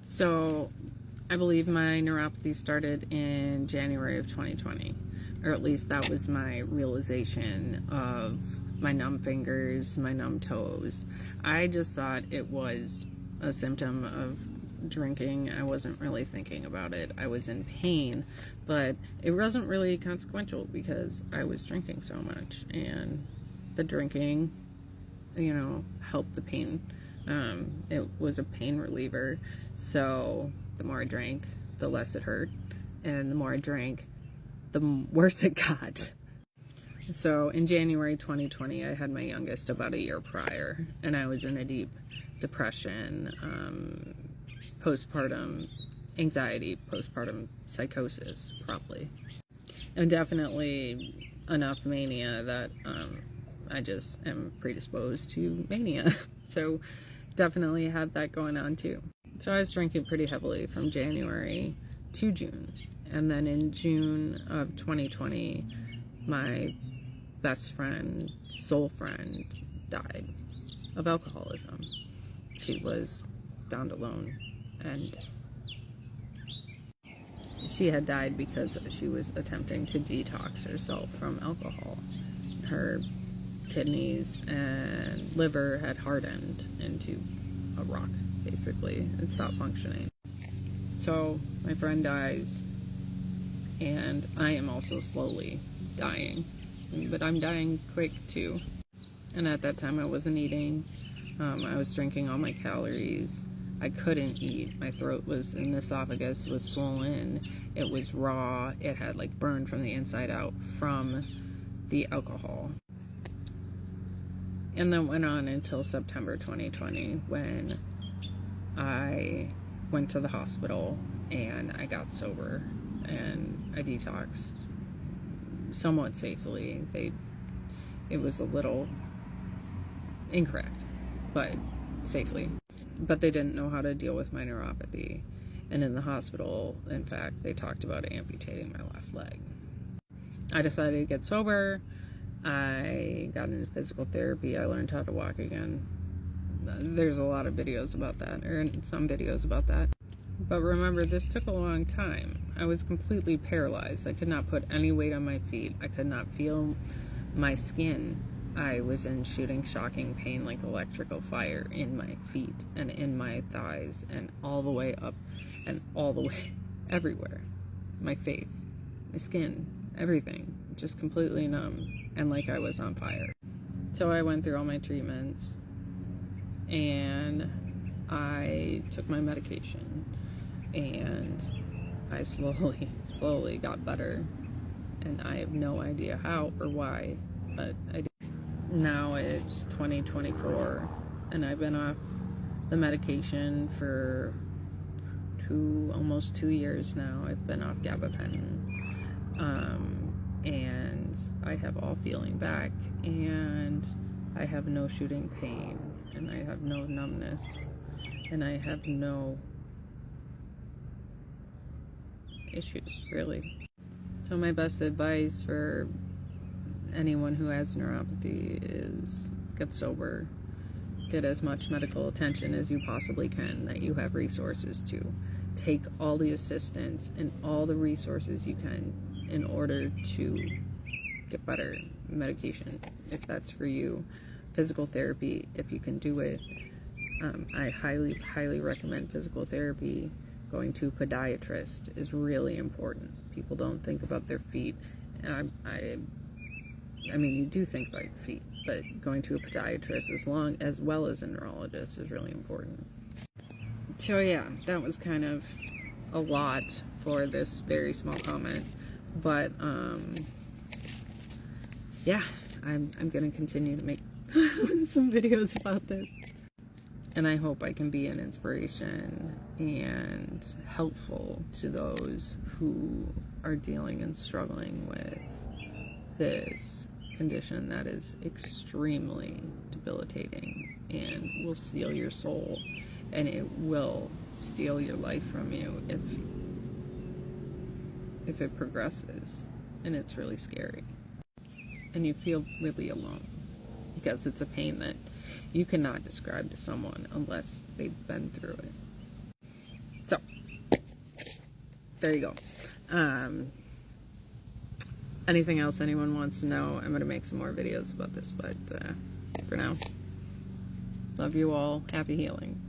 So I believe my neuropathy started in January of 2020, or at least that was my realization of my numb fingers, my numb toes. I just thought it was a symptom of drinking. I wasn't really thinking about it. I was in pain, but it wasn't really consequential because I was drinking so much, and the drinking, helped the pain. It was a pain reliever, so the more I drank, the less it hurt, and the more I drank, the worse it got. So in January 2020, I had my youngest about a year prior, and I was in a deep depression, postpartum anxiety, postpartum psychosis, probably, and definitely enough mania that I just am predisposed to mania. So definitely had that going on too. So I was drinking pretty heavily from January to June. And then in June of 2020, my best friend, soul friend, died of alcoholism. She was found alone, and she had died because she was attempting to detox herself from alcohol. Her kidneys and liver had hardened into a rock, basically. It stopped functioning. So my friend dies, and I am also slowly dying, but I'm dying quick too. And at that time I wasn't eating. I was drinking all my calories. I couldn't eat. My throat was, and the esophagus was swollen. It was raw. It had like burned from the inside out from the alcohol. And that went on until September 2020, when I went to the hospital and I got sober and I detoxed somewhat safely. It was a little incorrect, but safely. But they didn't know how to deal with my neuropathy. And in the hospital, in fact, they talked about amputating my left leg. I decided to get sober. I got into physical therapy. I learned how to walk again. There's a lot of videos about that, or some videos about that. But remember, this took a long time. I was completely paralyzed. I could not put any weight on my feet. I could not feel my skin. I was in shocking pain, like electrical fire, in my feet and in my thighs and all the way up and all the way everywhere. My face, my skin, everything, just completely numb and like I was on fire. So I went through all my treatments and I took my medication, and I slowly got better, and I have no idea how or why, but I did. Now it's 2024 and I've been off the medication for almost 2 years now. I've been off gabapentin, and I have all feeling back, and I have no shooting pain, and I have no numbness, and I have no issues, really. So my best advice for anyone who has neuropathy is get sober, get as much medical attention as you possibly can, that you have resources to. Take all the assistance and all the resources you can in order to get better. Medication, if that's for you. Physical therapy, if you can do it. I highly recommend physical therapy. Going to a podiatrist is really important. People don't think about their feet. I mean, you do think about your feet, but going to a podiatrist as well as a neurologist is really important. So yeah, that was kind of a lot for this very small comment, but yeah, I'm gonna continue to make some videos about this, and I hope I can be an inspiration and helpful to those who are dealing and struggling with this condition that is extremely debilitating and will steal your soul, and it will steal your life from you if it progresses, and it's really scary, and you feel really alone because it's a pain that you cannot describe to someone unless they've been through it. So, there you go. Anything else anyone wants to know, I'm going to make some more videos about this, but for now, love you all. Happy healing.